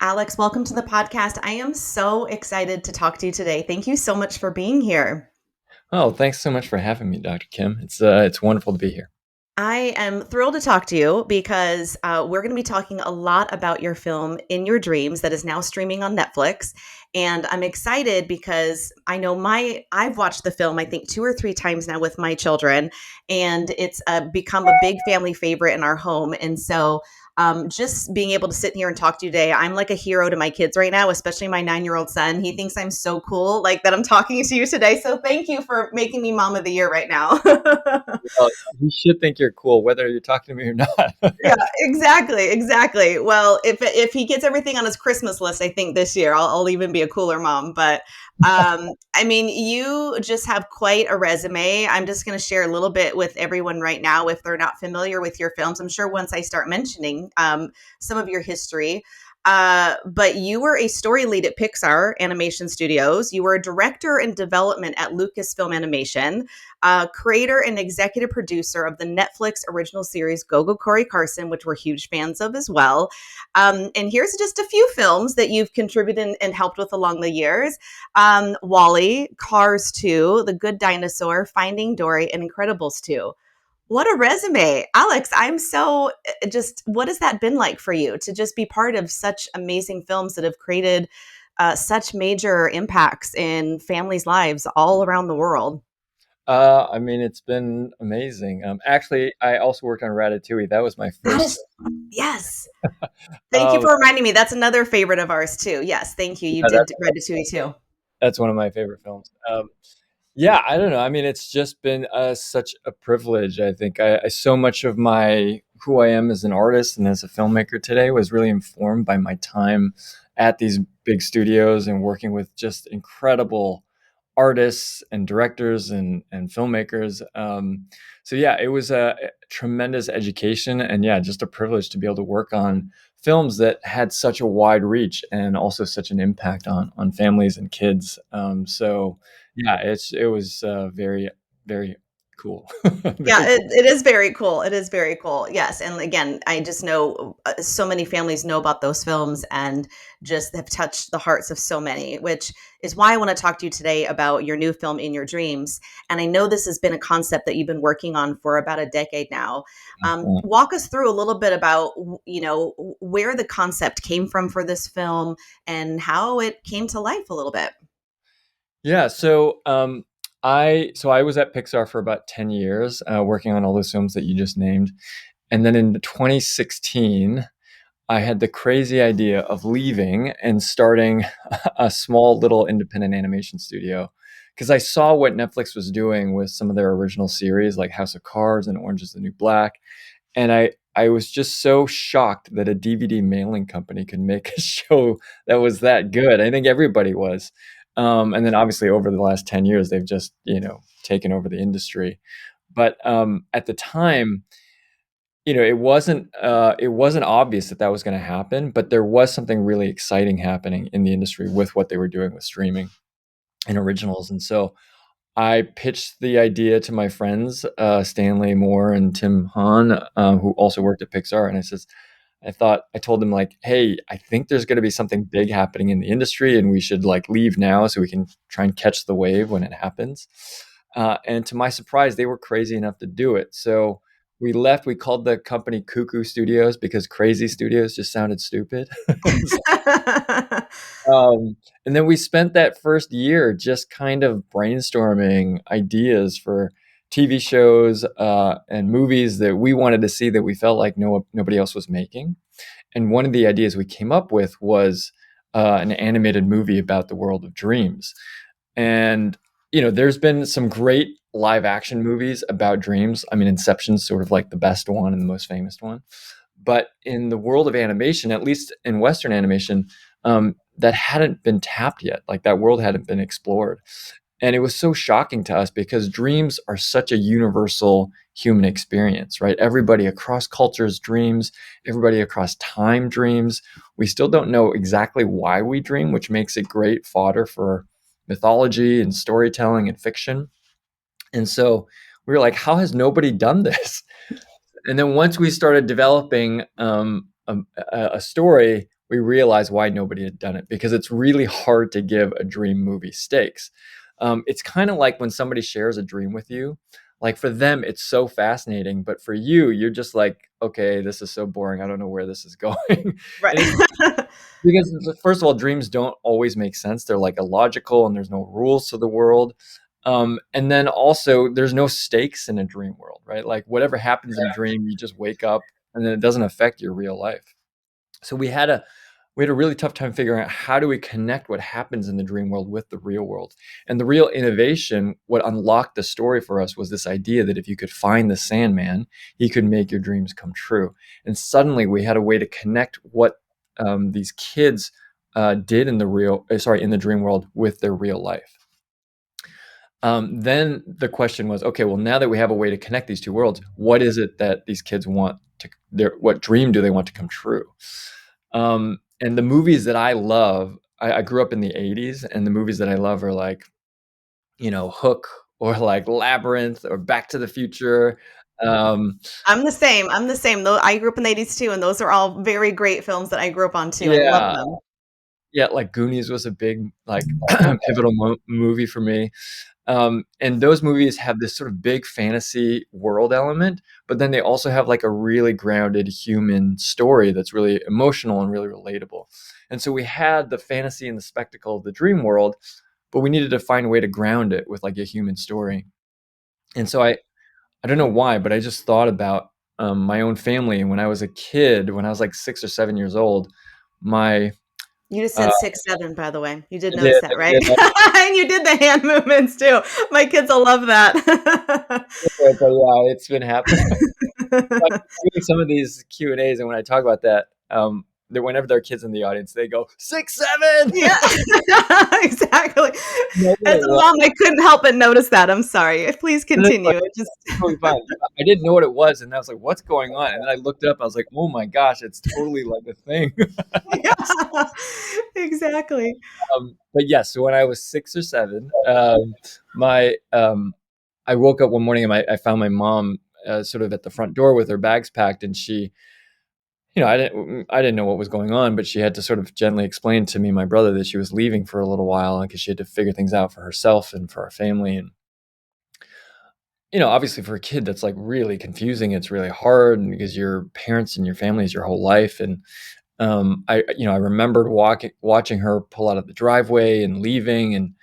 Alex, welcome to the podcast. I am so excited to talk to you today. Thank you so much for being here. Oh, thanks so much for having me, Dr. Kim. It's wonderful to be here. I am thrilled to talk to you because we're going to be talking a lot about your film In Your Dreams that is now streaming on Netflix. And I'm excited because I know I've watched the film, I think 2 or 3 times now with my children, and it's become a big family favorite in our home. And so just being able to sit here and talk to you today, I'm like a hero to my kids right now, especially my 9-year-old son. He thinks I'm so cool, like that I'm talking to you today. So thank you for making me mom of the year right now. Well, you should think you're cool, whether you're talking to me or not. Yeah, exactly, exactly. Well, if he gets everything on his Christmas list, I think this year I'll even be a cooler mom. But I mean, you just have quite a resume. I'm just going to share a little bit with everyone right now if they're not familiar with your films. I'm sure once I start mentioning some of your history. But you were a story lead at Pixar Animation Studios. You were a director in development at Lucasfilm Animation, creator and executive producer of the Netflix original series Go Cory Carson, which we're huge fans of as well. And here's just a few films that you've contributed and helped with along the years: Wally, Cars 2, The Good Dinosaur, Finding Dory, and Incredibles 2. What a resume. Alex, I'm so just, what has that been like for you to just be part of such amazing films that have created such major impacts in families' lives all around the world? I mean, it's been amazing. Actually, I also worked on Ratatouille. That was my That first. is, yes. Thank you Um, for reminding me. That's another favorite of ours too. Yes, thank you. You yeah, did Ratatouille too. that's one of my favorite films. Yeah, I don't know. I mean, it's just been such a privilege. I think so much of my who I am as an artist and as a filmmaker today was really informed by my time at these big studios and working with just incredible artists and directors and filmmakers. So yeah, it was a tremendous education, and yeah, just a privilege to be able to work on films that had such a wide reach and also such an impact on families and kids. So yeah, it was very cool, Yeah, very cool. it is very cool. It is very cool. Yes. And again, I just know so many families know about those films and just have touched the hearts of so many, which is why I want to talk to you today about your new film, In Your Dreams. And I know this has been a concept that you've been working on for about a decade now. Walk us through a little bit about, where the concept came from for this film and how it came to life a little bit. Yeah, so I was at Pixar for about 10 years, working on all those films that you just named. And then in 2016, I had the crazy idea of leaving and starting a small little independent animation studio because I saw what Netflix was doing with some of their original series like House of Cards and Orange is the New Black. And I was just so shocked that a DVD mailing company could make a show that was that good. I think everybody was. And then obviously over the last 10 years, they've just, taken over the industry. But at the time, it wasn't obvious that that was going to happen, but there was something really exciting happening in the industry with what they were doing with streaming and originals. And so I pitched the idea to my friends, Stanley Moore and Tim Hahn, who also worked at Pixar. And I told them like, hey, I think there's going to be something big happening in the industry and we should like leave now so we can try and catch the wave when it happens. And to my surprise, they were crazy enough to do it. So we left. We called the company Cuckoo Studios because Crazy Studios just sounded stupid. Um, and then we spent that first year just kind of brainstorming ideas for TV shows and movies that we wanted to see that we felt like nobody else was making. And one of the ideas we came up with was an animated movie about the world of dreams. And there's been some great live action movies about dreams. I mean, Inception's sort of like the best one and the most famous one. But in the world of animation, at least in Western animation, that hadn't been tapped yet. Like that world hadn't been explored. And it was so shocking to us because dreams are such a universal human experience, right? Everybody across cultures dreams, everybody across time dreams. We still don't know exactly why we dream, which makes it great fodder for mythology and storytelling and fiction. And so we were like, how has nobody done this? And then once we started developing a story, we realized why nobody had done it, because it's really hard to give a dream movie stakes. It's kind of like when somebody shares a dream with you, like for them, it's so fascinating, but for you, you're just like, okay, this is so boring. I don't know where this is going. And Right. it's because, first of all, dreams don't always make sense. They're like illogical and there's no rules to the world. And then also, there's no stakes in a dream world, right? Like whatever happens in a dream, you just wake up and then it doesn't affect your real life. So we had a really tough time figuring out how do we connect what happens in the dream world with the real world. And the real innovation, what unlocked the story for us, was this idea that if you could find the Sandman, he could make your dreams come true. And suddenly we had a way to connect what these kids did in in the dream world with their real life. Then the question was, okay, well, now that we have a way to connect these two worlds, what is it that these kids want to, what dream do they want to come true? And the movies that I love, I grew up in the 80s, and the movies that I love are like, Hook, or like Labyrinth, or Back to the Future. Um, I'm the same. I'm the same. Though I grew up in the 80s too, and those are all very great films that I grew up on too. I love yeah, them. yeah, like Goonies was a big, like, pivotal movie for me. And those movies have this sort of big fantasy world element, but then they also have like a really grounded human story that's really emotional and really relatable. And so we had the fantasy and the spectacle of the dream world, but we needed to find a way to ground it with like a human story. And so I don't know why, but I just thought about my own family. And when I was a kid, when I was like 6 or 7 years old, my You just uh, said 6, 7, by the way. You did I notice did, that, I right? did, And you did the hand movements too. My kids will love that. but yeah, it's been happening. Like, doing some of these Q&As, and when I talk about that, that whenever there are kids in the audience, they go 6, 7. Yeah, exactly. Know what As it a was. mom, I couldn't help but notice that. I'm sorry. Please And it's continue. like, It just totally fine. I didn't know what it was, and I was like, "What's going on?" And then I looked it up. I was like, "Oh my gosh, it's totally like a thing." yeah, exactly. But yes, so when I was 6 or 7, my I woke up one morning and I found my mom sort of at the front door with her bags packed, and she, I didn't know what was going on, but she had to sort of gently explain to me, my brother, that she was leaving for a little while because she had to figure things out for herself and for our family. And obviously for a kid, that's like really confusing. It's really hard, and because your parents and your family is your whole life. And I remembered watching her pull out of the driveway and leaving, and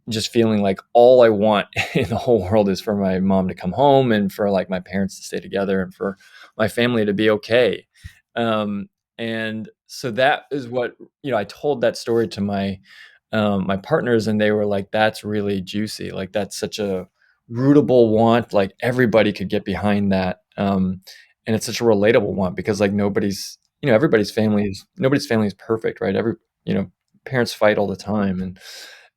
just feeling like all I want in the whole world is for my mom to come home, and for like my parents to stay together, and for my family to be okay. Um, and so that is what, I told that story to my partners, and they were like, "That's really juicy. Like that's such a rootable want. Like everybody could get behind that." And it's such a relatable want, because like nobody's family is perfect, right? You know, Parents fight all the time,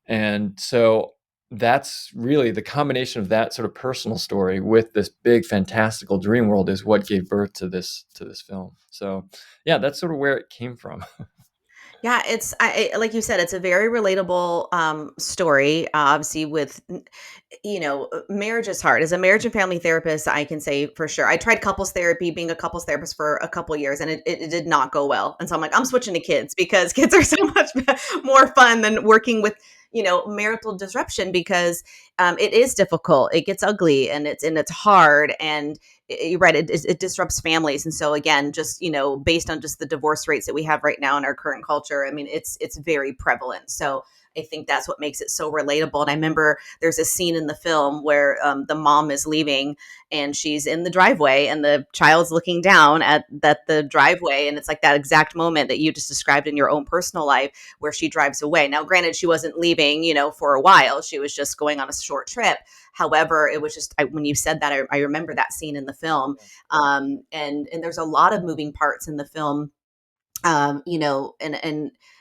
and so that's really the combination of that sort of personal story with this big fantastical dream world is what gave birth to this film. So yeah, that's sort of where it came from. Yeah, like you said, it's a very relatable story. Obviously, with marriage is hard. As a marriage and family therapist, I can say for sure. I tried couples therapy, being a couples therapist for a couple years, and it did not go well. And so I'm like, I'm switching to kids, because kids are so much more fun than working with marital disruption, because it is difficult. It gets ugly, and it's hard, and you're right. It disrupts families, and so again, just based on just the divorce rates that we have right now in our current culture, I mean, it's very prevalent. So I think that's what makes it so relatable. And I remember there's a scene in the film where the mom is leaving, and she's in the driveway, and the child's looking down at the driveway, and it's like that exact moment that you just described in your own personal life, where she drives away. Now, granted, she wasn't leaving, for a while. She was just going on a short trip. However, it was just when you said that, I remember that scene in the film, and there's a lot of moving parts in the film, and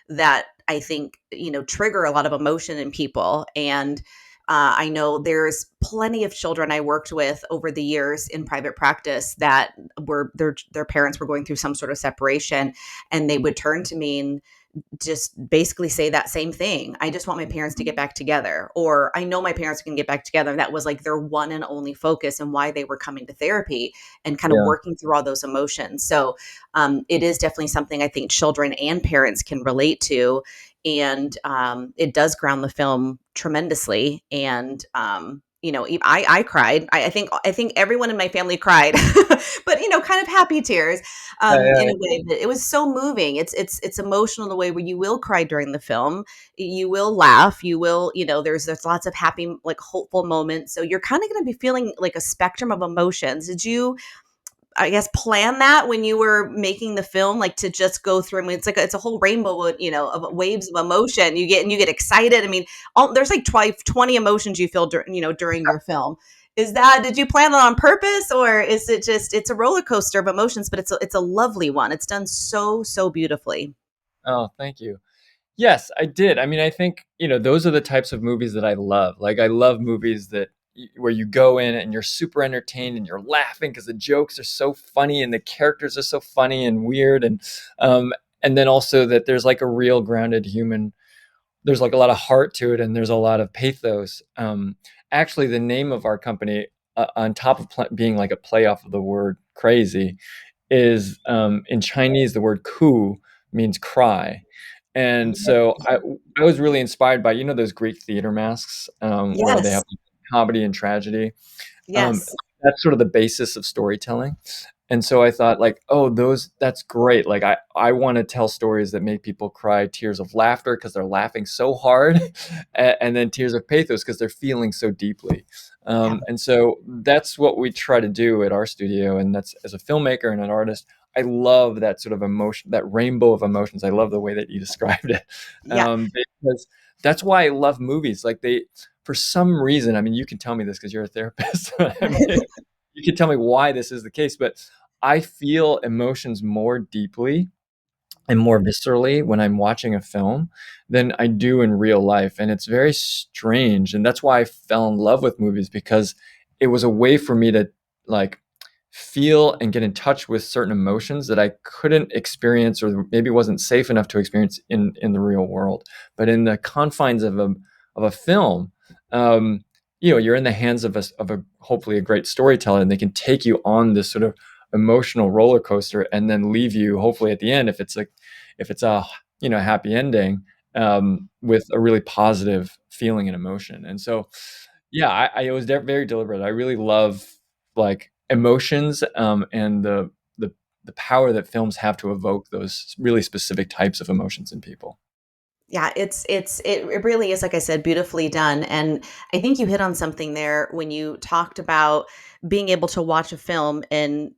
that I think trigger a lot of emotion in people. And I know there's plenty of children I worked with over the years in private practice that were their parents were going through some sort of separation, and they would turn to me, and just basically say that same thing. I just want my parents to get back together, or I know my parents can get back together. That was like their one and only focus and why they were coming to therapy and kind of Yeah. working through all those emotions. So it is definitely something I think children and parents can relate to. And it does ground the film tremendously. And, I cried. I think everyone in my family cried, but kind of happy tears Yeah, in yeah, a way that it was so moving. It's emotional in the way where you will cry during the film, you will laugh, you will, there's lots of happy, like hopeful moments. So you're kind of going to be feeling like a spectrum of emotions. Did you, I guess, plan that when you were making the film, like to just go through? I mean, it's a whole rainbow, of waves of emotion. You get excited. I mean, there's like 20 emotions you feel, during your film. Did you plan it on purpose, or is it just, it's a roller coaster of emotions, but it's a lovely one. It's done so, so beautifully. oh, thank you. Yes, I did. I mean, I think, those are the types of movies that I love. Like, I love movies that where you go in and you're super entertained and you're laughing because the jokes are so funny and the characters are so funny and weird, and then also that there's like a real grounded human. There's like a lot of heart to it and there's a lot of pathos. Actually, the name of our company, on top of being like a play off of the word crazy, is, in Chinese, the word "ku" means cry. And so I was really inspired by, those Greek theater masks, where they Yes. have comedy and tragedy. Um, Yes. that's sort of the basis of storytelling. And so I thought, like, oh, that's great. Like, I want to tell stories that make people cry tears of laughter because they're laughing so hard, and then tears of pathos because they're feeling so deeply. Yeah. And so that's what we try to do at our studio. And that's, as a filmmaker and an artist, I love that sort of emotion, that rainbow of emotions. I love the way that you described it, Yeah. because that's why I love movies. Like, for some reason, I mean, you can tell me this because you're a therapist. I mean, you can tell me why this is the case, but I feel emotions more deeply and more viscerally when I'm watching a film than I do in real life. And it's very strange. And that's why I fell in love with movies, because it was a way for me to, like, feel and get in touch with certain emotions that I couldn't experience, or maybe wasn't safe enough to experience in the real world. But in the confines of a film, you're in the hands of a hopefully a great storyteller, and they can take you on this sort of emotional roller coaster and then leave you, hopefully at the end, if it's a happy ending, with a really positive feeling and emotion. And so, yeah, I was very deliberate. I really love, like, emotions, and the power that films have to evoke those really specific types of emotions in people. Yeah, it really is, like I said, beautifully done. And I think you hit on something there when you talked about being able to watch a film and,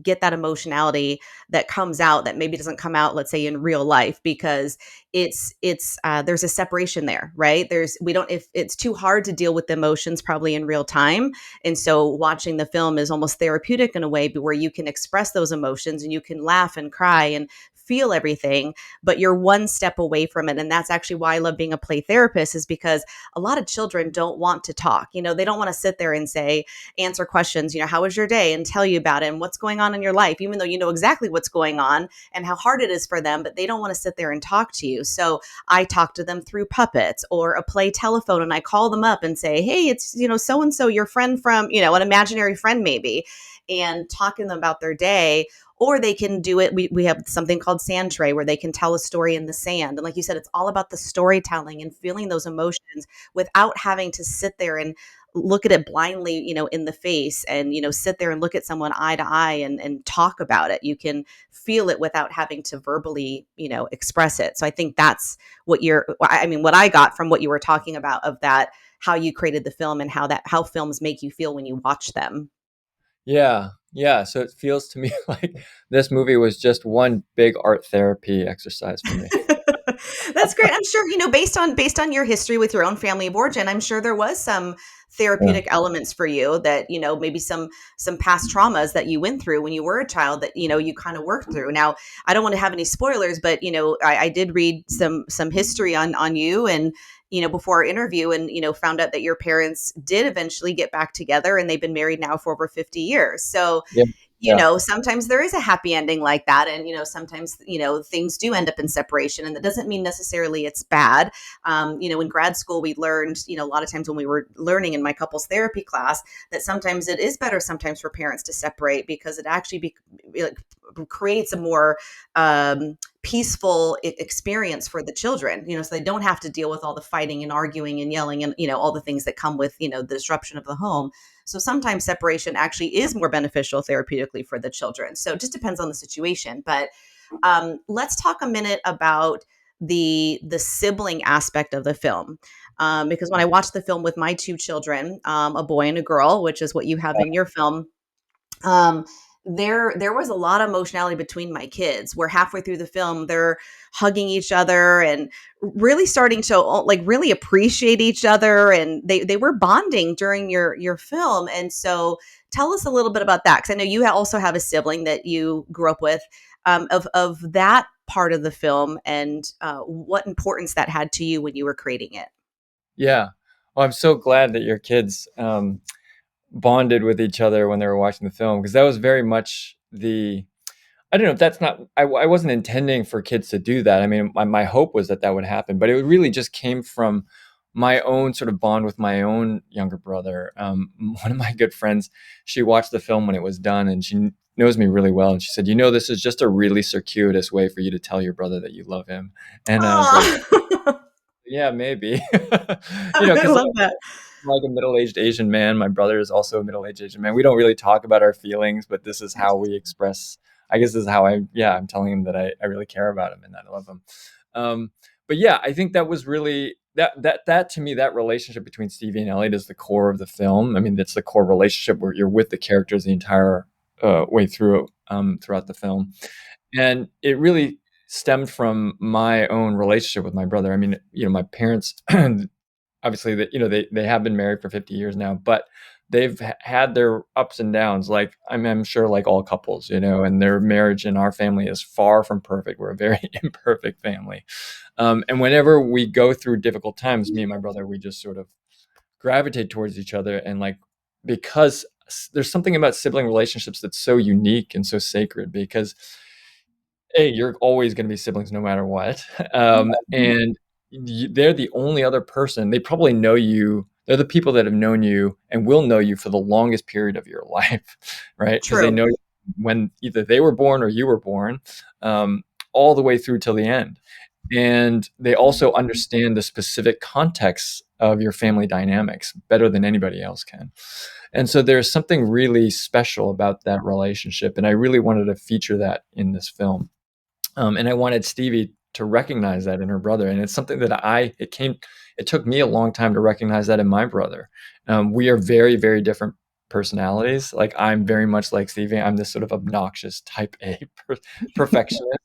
get that emotionality that comes out that maybe doesn't come out, let's say, in real life, because there's a separation there, right? There's we don't if it's too hard to deal with the emotions probably in real time. And so watching the film is almost therapeutic in a way, where you can express those emotions and you can laugh and cry and feel everything, but you're one step away from it. And that's actually why I love being a play therapist, is because a lot of children don't want to talk. They don't want to sit there and say, answer questions, how was your day, and tell you about it and what's going on in your life, even though you know exactly what's going on and how hard it is for them, but they don't want to sit there and talk to you. So I talk to them through puppets or a play telephone, and I call them up and say, hey, it's, so and so, your friend from, an imaginary friend maybe, and talking to them about their day. Or they can do it. We have something called sand tray, where they can tell a story in the sand. And like you said, it's all about the storytelling and feeling those emotions without having to sit there and look at it blindly, in the face, and, sit there and look at someone eye to eye and talk about it. You can feel it without having to verbally, express it. So I think that's what I got from what you were talking about, of that, how you created the film and how films make you feel when you watch them. Yeah, yeah. So it feels to me like this movie was just one big art therapy exercise for me. That's great. I'm sure, based on your history with your own family of origin, I'm sure there was some Yeah. therapeutic elements for you that, maybe some past traumas that you went through when you were a child that, you kind of worked through. Now, I don't want to have any spoilers, but, I did read some history on you, and, before our interview, and, found out that your parents did eventually get back together, and they've been married now for over 50 years. So, Yeah. Yeah. sometimes there is a happy ending like that. And, sometimes, things do end up in separation. And that doesn't mean necessarily it's bad. In grad school, we learned, a lot of times when we were learning in my couples therapy class, that sometimes it is better sometimes for parents to separate because it actually like, creates a more peaceful experience for the children, so they don't have to deal with all the fighting and arguing and yelling and, all the things that come with, the disruption of the home. So sometimes separation actually is more beneficial therapeutically for the children. So it just depends on the situation. But let's talk a minute about the sibling aspect of the film. Because when I watched the film with my two children, a boy and a girl, which is what you have in your film, um, there was a lot of emotionality between my kids, where halfway through the film they're hugging each other and really starting to like really appreciate each other, and they were bonding during your film. And so tell us a little bit about that, because I know you also have a sibling that you grew up with, of that part of the film, and what importance that had to you when you were creating it. Yeah. Well, I'm so glad that your kids bonded with each other when they were watching the film, because that was very much the I don't know if that's not I wasn't intending for kids to do that. I mean, my hope was that that would happen, but it really just came from my own sort of bond with my own younger brother. One of my good friends, she watched the film when it was done, and she knows me really well, and she said, this is just a really circuitous way for you to tell your brother that you love him. And I was like, Oh, yeah, maybe. I Because love that. like a middle-aged Asian man. My brother is also a middle-aged Asian man. We don't really talk about our feelings, but this is how we express. I guess this is how I'm telling him that I really care about him and that I love him. Um, but yeah, I think that was really that to me, that relationship between Stevie and Elliot is the core of the film. I mean, that's the core relationship where you're with the characters the entire way through throughout the film, and it really stemmed from my own relationship with my brother. I mean, my parents obviously that they have been married for 50 years now, but they've had their ups and downs, like I'm sure like all couples, and their marriage and our family is far from perfect. We're a very imperfect family, and whenever we go through difficult times, me and my brother, we just sort of gravitate towards each other, and like, because there's something about sibling relationships that's so unique and so sacred, because you're always going to be siblings no matter what. And they're the only other person. They probably know you. They're the people that have known you and will know you for the longest period of your life, right? Because they True. know you when either they were born or you were born, um, all the way through till the end. And they also understand the specific context of your family dynamics better than anybody else can. And so there's something really special about that relationship. And I really wanted to feature that in this film. And I wanted Stevie to recognize that in her brother. And it's something that it took me a long time to recognize that in my brother. We are very, very different personalities. Like, I'm very much like Stevie. I'm this sort of obnoxious type A perfectionist.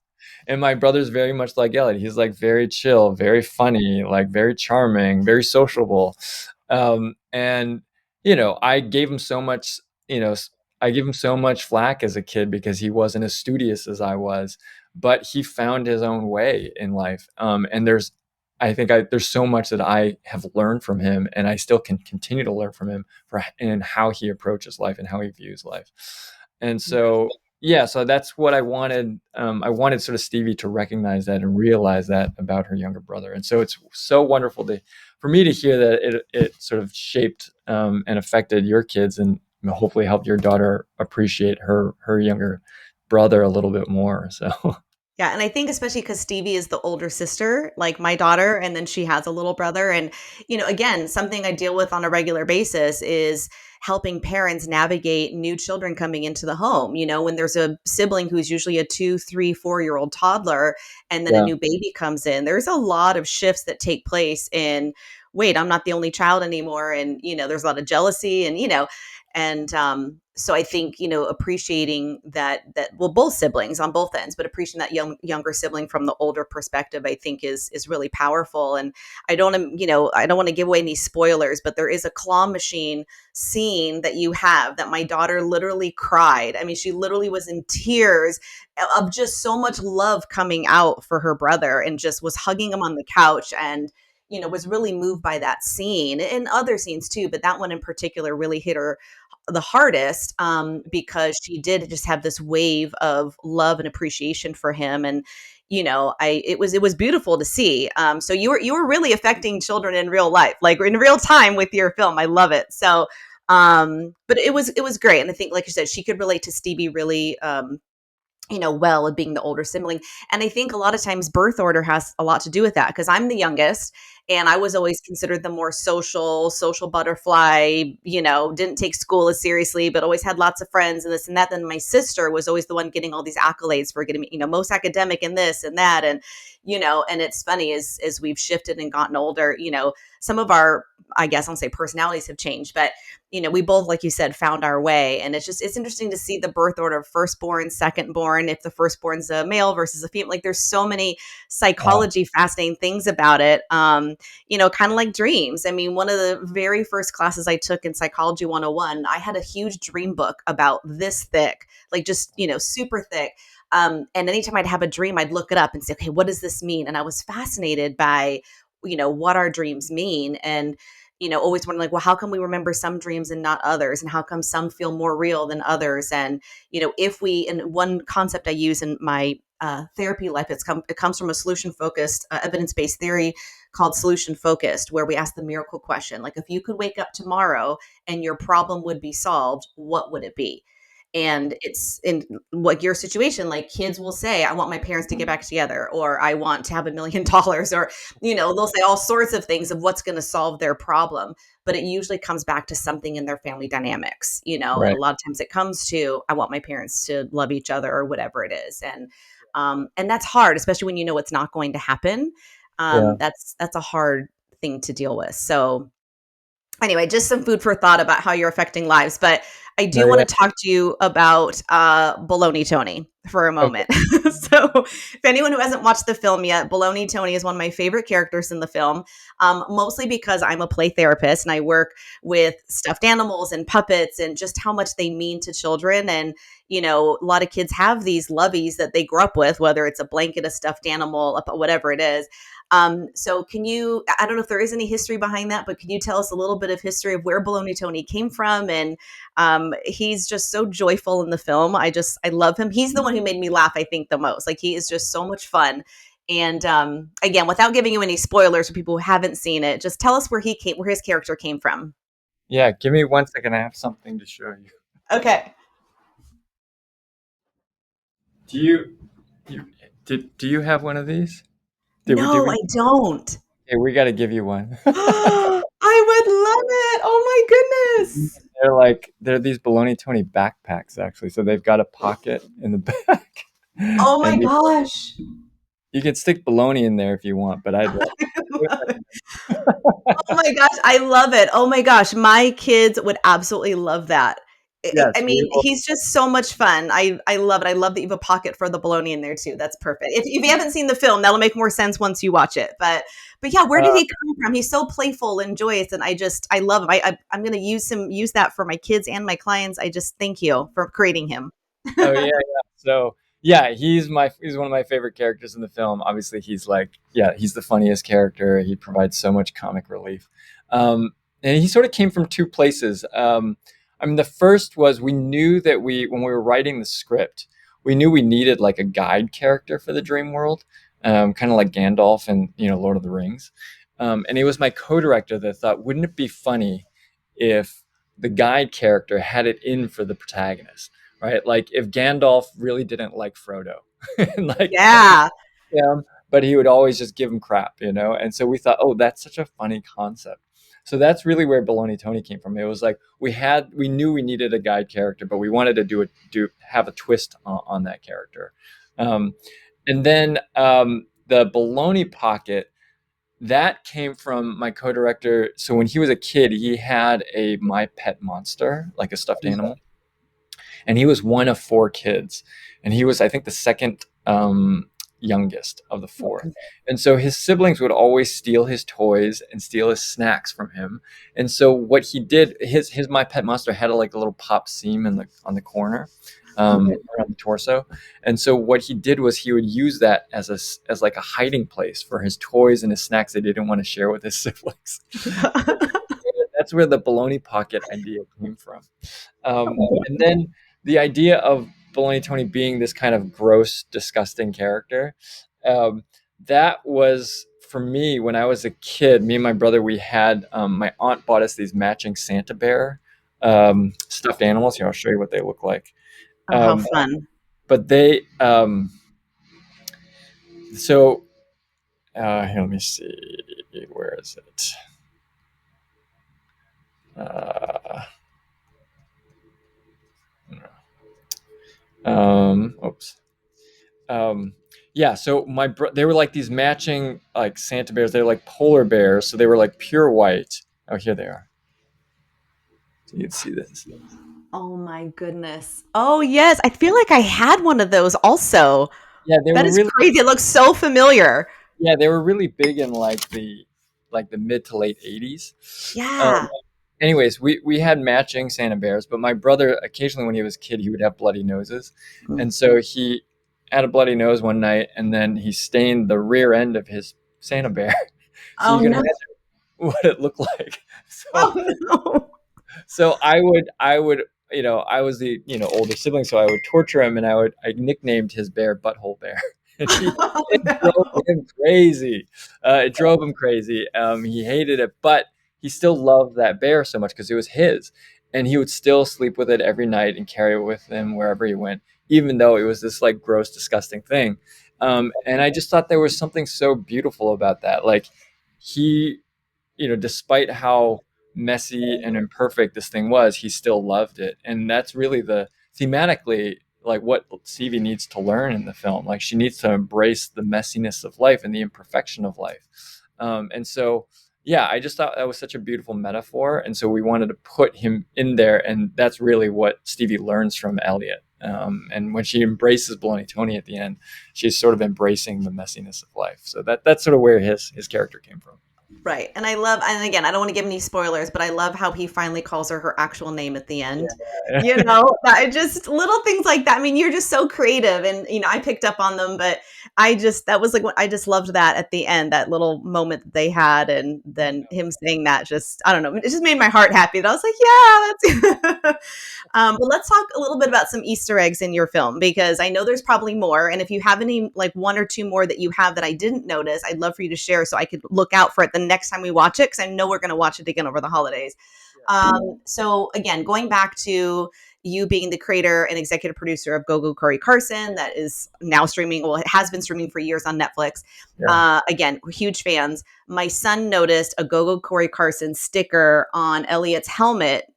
And my brother's very much like Elliot. He's like very chill, very funny, like very charming, very sociable. And I gave him so much, you know, I gave him so much flack as a kid because he wasn't as studious as I was, but he found his own way in life. And there's so much that I have learned from him, and I still can continue to learn from him in how he approaches life and how he views life. And so, yeah, so that's what I wanted. I wanted sort of Stevie to recognize that and realize that about her younger brother. And so it's so wonderful for me to hear that it sort of shaped and affected your kids, and hopefully helped your daughter appreciate her younger brother a little bit more. So Yeah, and I think especially because Stevie is the older sister, like my daughter, and then she has a little brother. And, again, something I deal with on a regular basis is helping parents navigate new children coming into the home. When there's a sibling who's usually a 2, 3, 4-year-old toddler, and then a yeah, new baby comes in, there's a lot of shifts that take place in, wait, I'm not the only child anymore. And, there's a lot of jealousy and, and so I think, appreciating that well, both siblings on both ends, but appreciating that younger sibling from the older perspective, I think is really powerful. And I don't want to give away any spoilers, but there is a claw machine scene that you have that my daughter literally cried. I mean, she literally was in tears of just so much love coming out for her brother, and just was hugging him on the couch, and was really moved by that scene and other scenes too, but that one in particular really hit her the hardest, because she did just have this wave of love and appreciation for him. And it was beautiful to see. So you were really affecting children in real life, like in real time with your film. I love it. So but it was great. And I think, like you said, she could relate to Stevie really, well, with being the older sibling. And I think a lot of times birth order has a lot to do with that, because I'm the youngest and I was always considered the more social butterfly, didn't take school as seriously, but always had lots of friends and this and that. Then my sister was always the one getting all these accolades for getting, most academic and this and that. And it's funny as we've shifted and gotten older, some of our, I guess I'll say, personalities have changed, but we both, like you said, found our way. And it's interesting to see the birth order of firstborn, secondborn, if the firstborn's a male versus a female. Like, there's so many Wow. psychology fascinating things about it. Kind of like dreams. I mean, one of the very first classes I took in Psychology 101, I had a huge dream book about this thick, like just, super thick. And anytime I'd have a dream, I'd look it up and say, okay, what does this mean? And I was fascinated by, what our dreams mean. And always wondering, like, well, how come we remember some dreams and not others? And how come some feel more real than others? And, if we, and one concept I use in my therapy life, it comes from a solution focused, evidence based theory called solution focused, where we ask the miracle question. Like, if you could wake up tomorrow and your problem would be solved, what would it be? And it's in what your situation, like kids will say, I want my parents to get back together, or I want to have $1 million, or they'll say all sorts of things of what's going to solve their problem. But it usually comes back to something in their family dynamics, and Right. a lot of times it comes to, I want my parents to love each other, or whatever it is. And that's hard, especially when it's not going to happen. Yeah. That's a hard thing to deal with. So anyway, just some food for thought about how you're affecting lives. But I No, do want yeah. to talk to you about Baloney Tony for a Okay. moment. So, if anyone who hasn't watched the film yet, Baloney Tony is one of my favorite characters in the film, mostly because I'm a play therapist and I work with stuffed animals and puppets and just how much they mean to children. And, a lot of kids have these loveys that they grew up with, whether it's a blanket, a stuffed animal, whatever it is. So I don't know if there is any history behind that, but can you tell us a little bit of history of where Baloney Tony came from? And he's just so joyful in the film. I love him. He's the one who made me laugh, I think, the most. Like, he is just so much fun. And again, without giving you any spoilers for people who haven't seen it, just tell us where his character came from. Yeah. Give me 1 second. I have something to show you. Okay. Do you, you do you have one of these? Did we? Did No, we? I don't. Okay, we got to give you one. I would love it. Oh my goodness. They're these Baloney Tony backpacks actually. So they've got a pocket in the back, Oh my and gosh. you can stick bologna in there if you want. But I'd rather. Oh my gosh, I love it. Oh my gosh, my kids would absolutely love that. I Yes, we mean, will. he's just so much fun. I love it. I love that you have a pocket for the bologna in there too. That's perfect. If you haven't seen the film, that'll make more sense once you watch it. But yeah, where did Uh, he come from? He's so playful and joyous, and I love him. I'm going to use that for my kids and my clients. I just thank you for creating him. oh yeah, yeah. So yeah, he's one of my favorite characters in the film. Obviously, he's the funniest character. He provides so much comic relief, um, and he sort of came from two places. I mean, the first was we knew that when we were writing the script, we knew we needed like a guide character for the dream world, kind of like Gandalf and Lord of the Rings. And it was my co-director that thought, wouldn't it be funny if the guide character had it in for the protagonist? Right? Like if Gandalf really didn't like Frodo, and like Yeah. him, but he would always just give him crap. And so we thought, oh, that's such a funny concept. So that's really where Baloney Tony came from. It was like we knew we needed a guide character, but we wanted to have a twist on that character. Um, and then the Baloney Pocket that came from my co-director. So when he was a kid, he had a My Pet Monster, like a stuffed animal, and he was one of four kids, and he was, I think, the second youngest of the four. And so his siblings would always steal his toys and steal his snacks from him. And so what he did, his My Pet Monster had like a little pop seam on the corner, Oh, good. around the torso. And so what he did was he would use that as like a hiding place for his toys and his snacks that he didn't want to share with his siblings. that's where the baloney pocket idea came from. And then the idea of Baloney Tony being this kind of gross, disgusting character, um, that was for me when I was a kid. Me and my brother, we had my aunt bought us these matching Santa Bear stuffed animals. Here, I'll show you what they look like. Oh, how Um, fun. but they, so here, let me see, where is it? Uh, oops. Um, yeah, so they were like these matching like Santa bears. They were like polar bears, so they were like pure white. Oh, here they are. So you can see this. Oh my goodness. Oh yes, I feel like I had one of those also. Yeah, they That were is really crazy. It looks so familiar. they were really big in like the mid to late 80s. Um, Yeah. anyways, we had matching Santa bears, but my brother occasionally when he was a kid he would have bloody noses, and so he had a bloody nose one night, and then he stained the rear end of his Santa bear. So you Oh can no. imagine what it looked like. Oh So no. so I would I was the older sibling, so I would torture him, and I nicknamed his bear Butthole Bear, and Oh it drove no. him crazy. It drove him crazy. He hated it, but he still loved that bear so much because it was his, and he would still sleep with it every night and carry it with him wherever he went, even though it was this like gross, disgusting thing. And I just thought there was something so beautiful about that. Like he despite how messy and imperfect this thing was, he still loved it. And that's really the thematically like what Stevie needs to learn in the film. Like she needs to embrace the messiness of life and the imperfection of life. And so, yeah, I just thought that was such a beautiful metaphor. And so we wanted to put him in there. And that's really what Stevie learns from Elliot. And when she embraces Baloney Tony at the end, she's sort of embracing the messiness of life. So that's sort of where his character came from. Right. And I love, and again, I don't want to give any spoilers, but I love how he finally calls her actual name at the end. You Yeah. know, I just little things like that. I mean, you're just so creative and, I picked up on them, but that was like what I just loved that at the end, that little moment that they had. And then him saying that just, I don't know, it just made my heart happy. That I was like, yeah, that's, but let's talk a little bit about some Easter eggs in your film because I know there's probably more. And if you have any, like one or two more that you have that I didn't notice, I'd love for you to share so I could look out for it the next time we watch it because I know we're going to watch it again over the holidays. So again, going back to you being the creator and executive producer of Go Go Cory Carson, that is now streaming. Well, it has been streaming for years on Netflix. Yeah. Again, huge fans. My son noticed a Go Go Cory Carson sticker on Elliot's helmet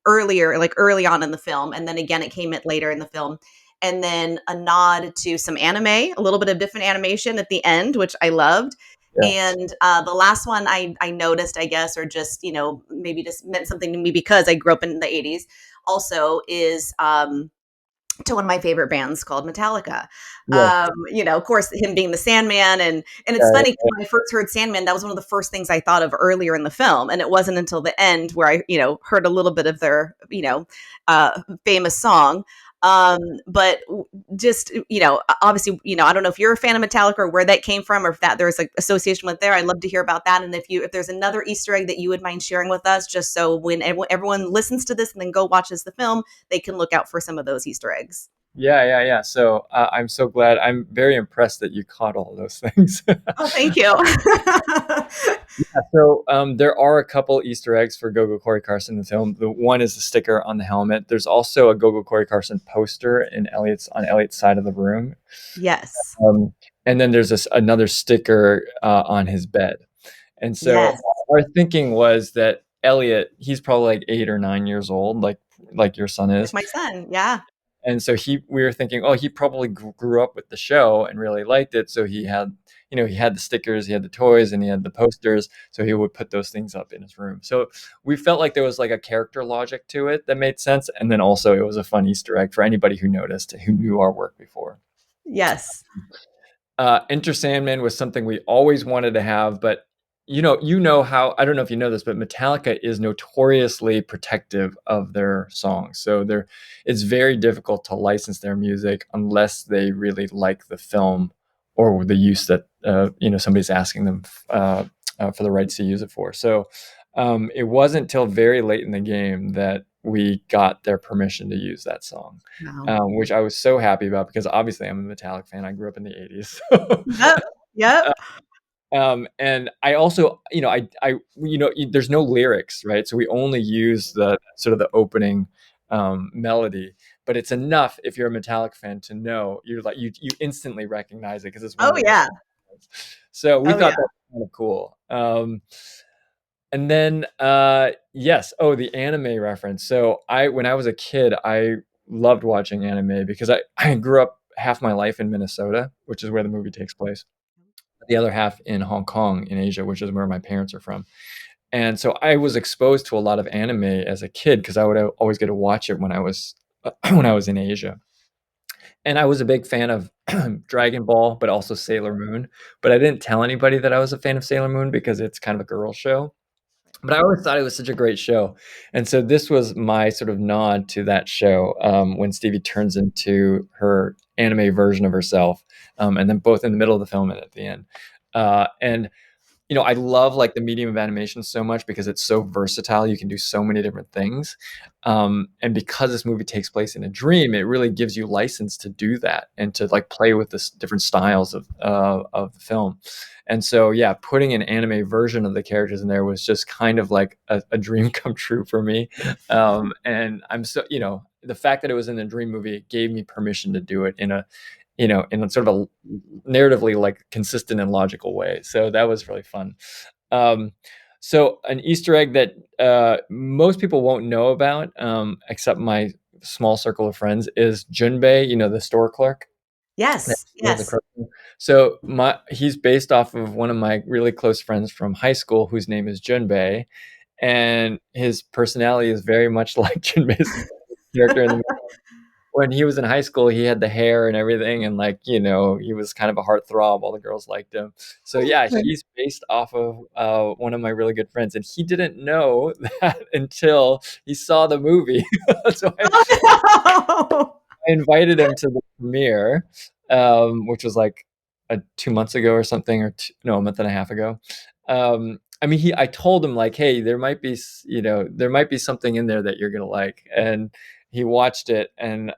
earlier, like early on in the film, and then again it came at later in the film. And then a nod to some anime, a little bit of different animation at the end, which I loved. Yes. And the last one I noticed, I guess, or just, maybe just meant something to me because I grew up in the 80s, also is to one of my favorite bands called Metallica. Yes. Of course, him being the Sandman, and it's Yeah. funny 'cause when I first heard Sandman, that was one of the first things I thought of earlier in the film, and it wasn't until the end where I, heard a little bit of their, famous song. But just, obviously, I don't know if you're a fan of Metallica or where that came from, or if that there's like association with there. I'd love to hear about that, and if there's another Easter egg that you would mind sharing with us, just so when everyone listens to this and then go watches the film, they can look out for some of those Easter eggs. Yeah. So I'm so glad. I'm very impressed that you caught all those things. Oh, thank you. So there are a couple Easter eggs for Gogo Corey Carson in the film. The one is the sticker on the helmet. There's also a Gogo Corey Carson poster on Elliot's side of the room, Yes. um, and then there's another sticker on his bed. And so Yes. our thinking was that Elliot, he's probably like 8 or 9 years old, like your son Like is. my son. Yeah. And so we were thinking, oh, he probably grew up with the show and really liked it. So he had the stickers, he had the toys, and he had the posters. So he would put those things up in his room. So we felt like there was like a character logic to it that made sense. And then also it was a fun Easter egg for anybody who noticed, who knew our work before. Yes. Enter Sandman was something we always wanted to have, but you know how, I don't know if you know this, but Metallica is notoriously protective of their songs. So it's very difficult to license their music unless they really like the film or the use that somebody's asking them for the rights to use it for. So It wasn't till very late in the game that we got their permission to use that song, Wow. which I was so happy about because obviously I'm a Metallic fan. I grew up in the 80s. Yep. Yep. And I also, there's no lyrics, right? So we only use the sort of the opening melody, but it's enough if you're a Metallic fan to know you instantly recognize it because it's one Oh, of the most. yeah. So we Oh, thought yeah. that was kind of cool. And then yes, the anime reference. So when I was a kid, I loved watching anime because I grew up half my life in Minnesota, which is where the movie takes place. The other half in Hong Kong in Asia, which is where my parents are from. And so I was exposed to a lot of anime as a kid because I would always get to watch it when I was when I was in Asia. And I was a big fan of Dragon Ball, but also Sailor Moon. But I didn't tell anybody that I was a fan of Sailor Moon because it's kind of a girl show. But I always thought it was such a great show. And so this was my sort of nod to that show when Stevie turns into her anime version of herself, and then both in the middle of the film and at the end. And I love like the medium of animation so much because it's so versatile. You can do so many different things. And because this movie takes place in a dream, it really gives you license to do that and to like play with this different styles of the film. And so, yeah, putting an anime version of the characters in there was just kind of like a dream come true for me. And I'm so, the fact that it was in a dream movie gave me permission to do it in a sort of a narratively like consistent and logical way. So that was really fun. Um, so an Easter egg that most people won't know about, except my small circle of friends, is Junbei. The store clerk that Yes. steals the Yes. crow. So he's based off of one of my really close friends from high school, whose name is Junbei, and his personality is very much like Junbei's character in the when he was in high school, he had the hair and everything, and like he was kind of a heartthrob. All the girls liked him. So yeah, he's based off of one of my really good friends, and he didn't know that until he saw the movie. So Oh, no. I invited him to the premiere, which was like 2 months ago or something, or no, a month and a half ago. I mean, I told him like, hey, there might be something in there that you're gonna like, and he watched it, and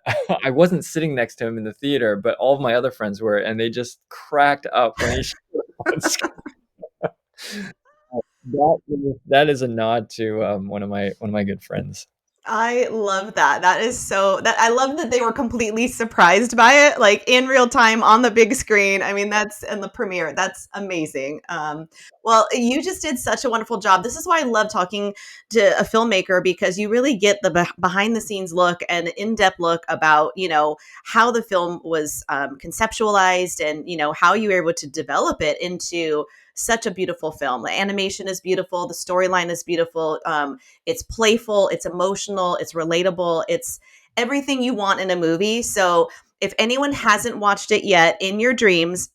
I wasn't sitting next to him in the theater, but all of my other friends were, and they just cracked up when he showed up on screen. That is a nod to one of my good friends. I love that. That is so that I love that they were completely surprised by it, like in real time on the big screen. I mean, that's in the premiere. That's amazing. Well, you just did such a wonderful job. This is why I love talking to a filmmaker because you really get the behind the scenes look and in depth look about how the film was conceptualized and how you were able to develop it into such a beautiful film. The animation is beautiful. The storyline is beautiful. It's playful, it's emotional, it's relatable, it's everything you want in a movie. So if anyone hasn't watched it yet, In Your Dreams,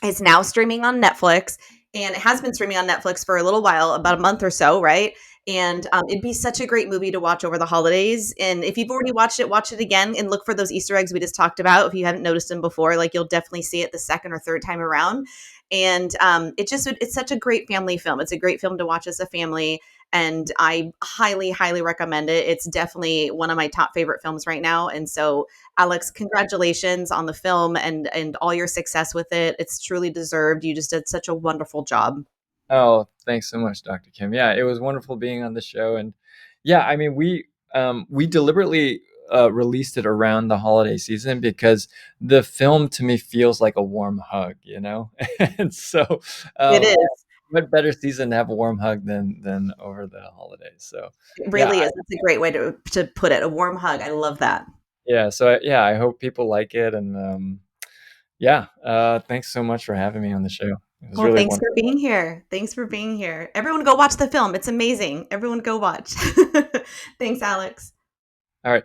it's now streaming on Netflix. And it has been streaming on Netflix for a little while, about a month or so, right? And it'd be such a great movie to watch over the holidays. And if you've already watched it, watch it again and look for those Easter eggs we just talked about. If you haven't noticed them before, like you'll definitely see it the second or third time around. And it's such a great family film. It's a great film to watch as a family. And I highly, highly recommend it. It's definitely one of my top favorite films right now. And so, Alex, congratulations on the film and all your success with it. It's truly deserved. You just did such a wonderful job. Oh, thanks so much, Dr. Kim. Yeah, it was wonderful being on the show, and yeah, I mean, we deliberately released it around the holiday season because the film to me feels like a warm hug, and so It um, is. what better season to have a warm hug than over the holidays? So It yeah, really is. That's a great way to put it. A warm hug. I love that. yeah, I hope people like it, and yeah, thanks so much for having me on the show. It was Well, really thanks for wonderful. being here. Thanks for being here. Everyone go watch the film. It's amazing. Everyone go watch. Thanks, Alex. All right.